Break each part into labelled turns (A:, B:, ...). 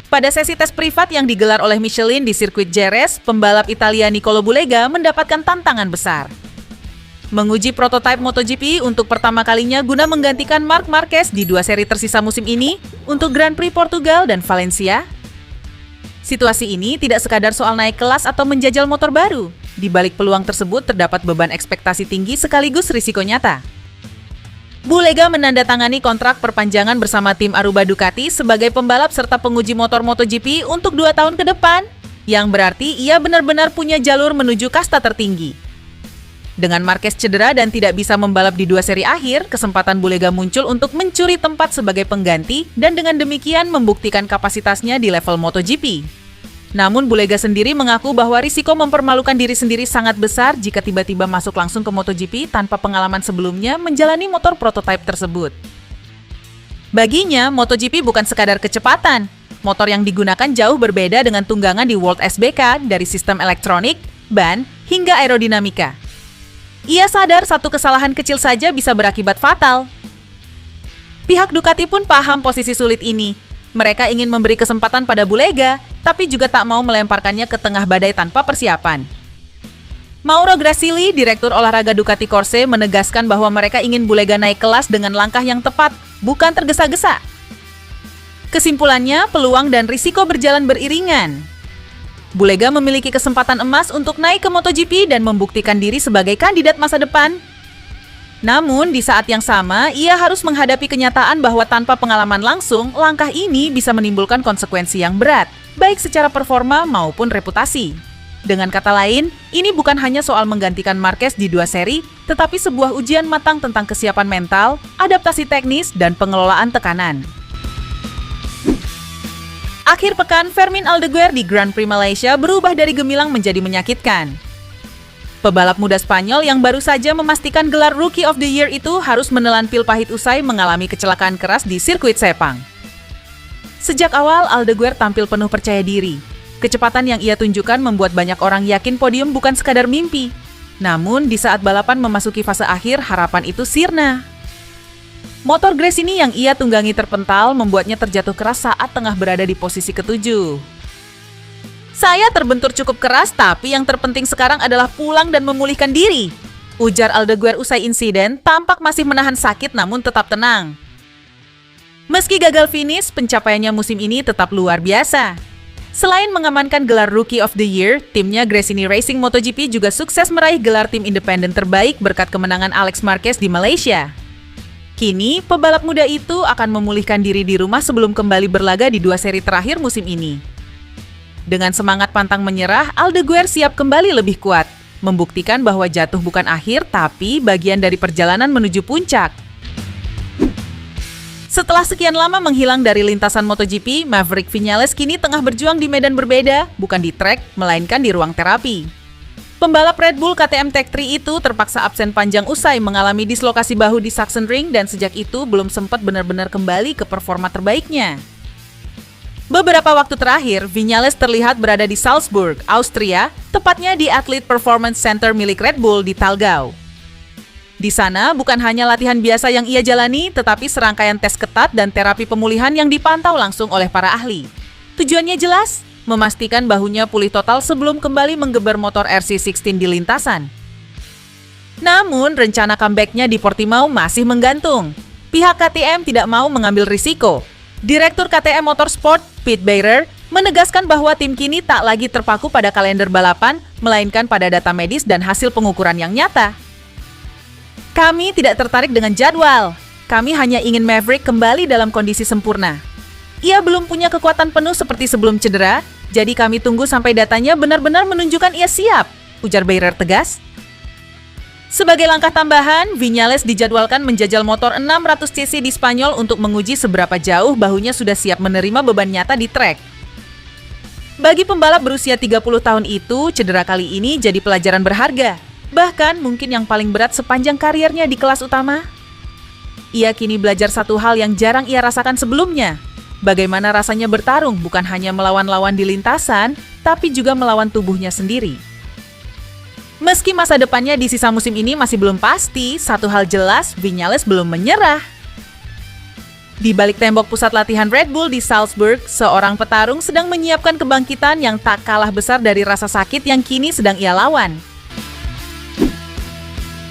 A: Pada sesi tes privat yang digelar oleh Michelin di sirkuit Jerez, pembalap Italia Nicolo Bulega mendapatkan tantangan besar. Menguji prototipe MotoGP untuk pertama kalinya guna menggantikan Marc Marquez di 2 seri tersisa musim ini untuk Grand Prix Portugal dan Valencia. Situasi ini tidak sekadar soal naik kelas atau menjajal motor baru. Di balik peluang tersebut terdapat beban ekspektasi tinggi sekaligus risiko nyata. Bulega menandatangani kontrak perpanjangan bersama tim Aruba Ducati sebagai pembalap serta penguji motor MotoGP untuk 2 tahun ke depan, yang berarti ia benar-benar punya jalur menuju kasta tertinggi. Dengan Marquez cedera dan tidak bisa membalap di 2 seri akhir, kesempatan Bulega muncul untuk mencuri tempat sebagai pengganti dan dengan demikian membuktikan kapasitasnya di level MotoGP. Namun Bulega sendiri mengaku bahwa risiko mempermalukan diri sendiri sangat besar jika tiba-tiba masuk langsung ke MotoGP tanpa pengalaman sebelumnya menjalani motor prototipe tersebut. Baginya, MotoGP bukan sekadar kecepatan. Motor yang digunakan jauh berbeda dengan tunggangan di World SBK dari sistem elektronik, ban, hingga aerodinamika. Ia sadar satu kesalahan kecil saja bisa berakibat fatal. Pihak Ducati pun paham posisi sulit ini. Mereka ingin memberi kesempatan pada Bulega, tapi juga tak mau melemparkannya ke tengah badai tanpa persiapan. Mauro Gracili, Direktur Olahraga Ducati Corse, menegaskan bahwa mereka ingin Bulega naik kelas dengan langkah yang tepat, bukan tergesa-gesa. Kesimpulannya, peluang dan risiko berjalan beriringan. Bulega memiliki kesempatan emas untuk naik ke MotoGP dan membuktikan diri sebagai kandidat masa depan. Namun, di saat yang sama, ia harus menghadapi kenyataan bahwa tanpa pengalaman langsung, langkah ini bisa menimbulkan konsekuensi yang berat, baik secara performa maupun reputasi. Dengan kata lain, ini bukan hanya soal menggantikan Marquez di 2 seri, tetapi sebuah ujian matang tentang kesiapan mental, adaptasi teknis, dan pengelolaan tekanan. Akhir pekan, Fermin Aldeguer di Grand Prix Malaysia berubah dari gemilang menjadi menyakitkan. Pebalap muda Spanyol yang baru saja memastikan gelar Rookie of the Year itu harus menelan pil pahit usai mengalami kecelakaan keras di sirkuit Sepang. Sejak awal, Aldeguer tampil penuh percaya diri. Kecepatan yang ia tunjukkan membuat banyak orang yakin podium bukan sekadar mimpi. Namun, di saat balapan memasuki fase akhir, harapan itu sirna. Motor Gresini yang ia tunggangi terpental membuatnya terjatuh keras saat tengah berada di posisi ke-7. "Saya terbentur cukup keras, tapi yang terpenting sekarang adalah pulang dan memulihkan diri," ujar Aldeguer usai insiden, tampak masih menahan sakit namun tetap tenang. Meski gagal finish, pencapaiannya musim ini tetap luar biasa. Selain mengamankan gelar Rookie of the Year, timnya Gresini Racing MotoGP juga sukses meraih gelar tim independen terbaik berkat kemenangan Alex Marquez di Malaysia. Kini, pebalap muda itu akan memulihkan diri di rumah sebelum kembali berlaga di 2 seri terakhir musim ini. Dengan semangat pantang menyerah, Aldeguer siap kembali lebih kuat, membuktikan bahwa jatuh bukan akhir, tapi bagian dari perjalanan menuju puncak. Setelah sekian lama menghilang dari lintasan MotoGP, Maverick Viñales kini tengah berjuang di medan berbeda, bukan di trek, melainkan di ruang terapi. Pembalap Red Bull KTM Tech3 itu terpaksa absen panjang usai mengalami dislokasi bahu di Sachsenring dan sejak itu belum sempat benar-benar kembali ke performa terbaiknya. Beberapa waktu terakhir, Viñales terlihat berada di Salzburg, Austria, tepatnya di Athlete Performance Center milik Red Bull di Thalgau. Di sana bukan hanya latihan biasa yang ia jalani, tetapi serangkaian tes ketat dan terapi pemulihan yang dipantau langsung oleh para ahli. Tujuannya jelas, memastikan bahunya pulih total sebelum kembali menggeber motor RC16 di lintasan. Namun, rencana comeback-nya di Portimao masih menggantung. Pihak KTM tidak mau mengambil risiko. Direktur KTM Motorsport, Pete Beirer, menegaskan bahwa tim kini tak lagi terpaku pada kalender balapan, melainkan pada data medis dan hasil pengukuran yang nyata. "Kami tidak tertarik dengan jadwal. Kami hanya ingin Maverick kembali dalam kondisi sempurna. Ia belum punya kekuatan penuh seperti sebelum cedera, jadi kami tunggu sampai datanya benar-benar menunjukkan ia siap," ujar Beirer tegas. Sebagai langkah tambahan, Viñales dijadwalkan menjajal motor 600cc di Spanyol untuk menguji seberapa jauh bahunya sudah siap menerima beban nyata di trek. Bagi pembalap berusia 30 tahun itu, cedera kali ini jadi pelajaran berharga. Bahkan mungkin yang paling berat sepanjang karirnya di kelas utama. Ia kini belajar satu hal yang jarang ia rasakan sebelumnya. Bagaimana rasanya bertarung bukan hanya melawan lawan di lintasan, tapi juga melawan tubuhnya sendiri. Meski masa depannya di sisa musim ini masih belum pasti, satu hal jelas, Viñales belum menyerah. Di balik tembok pusat latihan Red Bull di Salzburg, seorang petarung sedang menyiapkan kebangkitan yang tak kalah besar dari rasa sakit yang kini sedang ia lawan.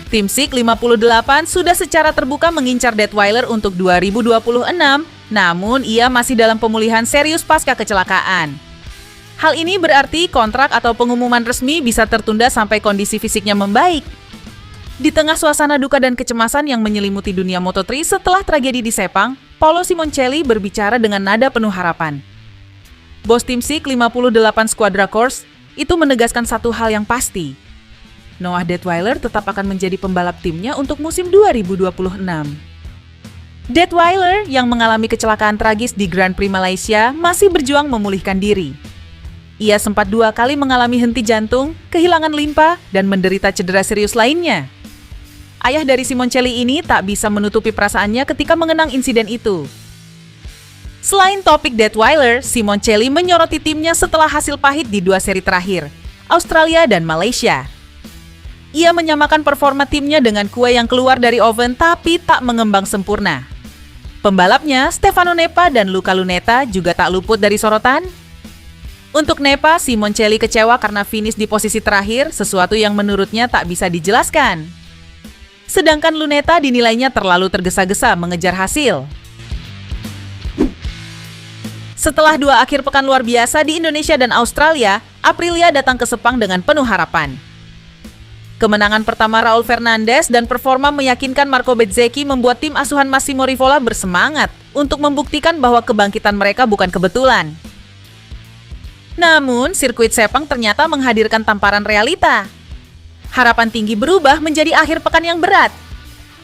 A: Tim SIK 58 sudah secara terbuka mengincar Detweiler untuk 2026, namun ia masih dalam pemulihan serius pasca kecelakaan. Hal ini berarti kontrak atau pengumuman resmi bisa tertunda sampai kondisi fisiknya membaik. Di tengah suasana duka dan kecemasan yang menyelimuti dunia Moto3 setelah tragedi di Sepang, Paolo Simoncelli berbicara dengan nada penuh harapan. Bos tim SIK 58 Squadra Corse itu menegaskan satu hal yang pasti. Noah Detweiler tetap akan menjadi pembalap timnya untuk musim 2026. Detweiler yang mengalami kecelakaan tragis di Grand Prix Malaysia masih berjuang memulihkan diri. Ia sempat 2 kali mengalami henti jantung, kehilangan limpa, dan menderita cedera serius lainnya. Ayah dari Simoncelli ini tak bisa menutupi perasaannya ketika mengenang insiden itu. Selain topik Detweiler, Simoncelli menyoroti timnya setelah hasil pahit di 2 seri terakhir, Australia dan Malaysia. Ia menyamakan performa timnya dengan kue yang keluar dari oven tapi tak mengembang sempurna. Pembalapnya, Stefano Nepa dan Luca Luneta juga tak luput dari sorotan. Untuk Nepa, Simoncelli kecewa karena finish di posisi terakhir, sesuatu yang menurutnya tak bisa dijelaskan. Sedangkan Luneta dinilainya terlalu tergesa-gesa mengejar hasil. Setelah 2 akhir pekan luar biasa di Indonesia dan Australia, Aprilia datang ke Sepang dengan penuh harapan. Kemenangan pertama Raul Fernandez dan performa meyakinkan Marco Bezzecchi membuat tim asuhan Massimo Rivola bersemangat untuk membuktikan bahwa kebangkitan mereka bukan kebetulan. Namun, sirkuit Sepang ternyata menghadirkan tamparan realita. Harapan tinggi berubah menjadi akhir pekan yang berat.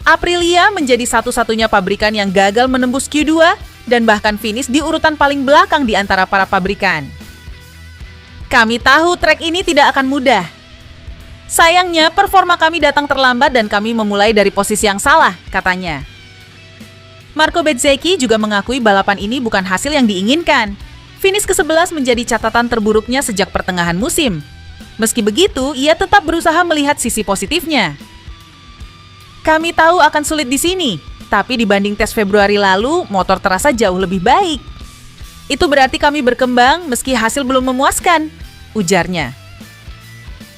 A: Aprilia menjadi satu-satunya pabrikan yang gagal menembus Q2 dan bahkan finish di urutan paling belakang di antara para pabrikan. Kami tahu trek ini tidak akan mudah. Sayangnya, performa kami datang terlambat dan kami memulai dari posisi yang salah, katanya. Marco Bezzecchi juga mengakui balapan ini bukan hasil yang diinginkan. Finish ke-11 menjadi catatan terburuknya sejak pertengahan musim. Meski begitu, ia tetap berusaha melihat sisi positifnya. Kami tahu akan sulit di sini, tapi dibanding tes Februari lalu, motor terasa jauh lebih baik. Itu berarti kami berkembang meski hasil belum memuaskan, ujarnya.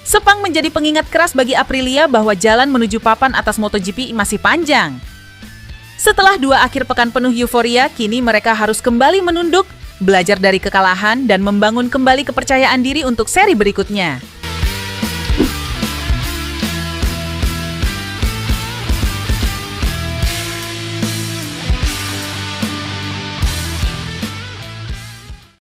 A: Sepang menjadi pengingat keras bagi Aprilia bahwa jalan menuju papan atas MotoGP masih panjang. Setelah 2 akhir pekan penuh euforia, kini mereka harus kembali menunduk, belajar dari kekalahan, dan membangun kembali kepercayaan diri untuk seri berikutnya.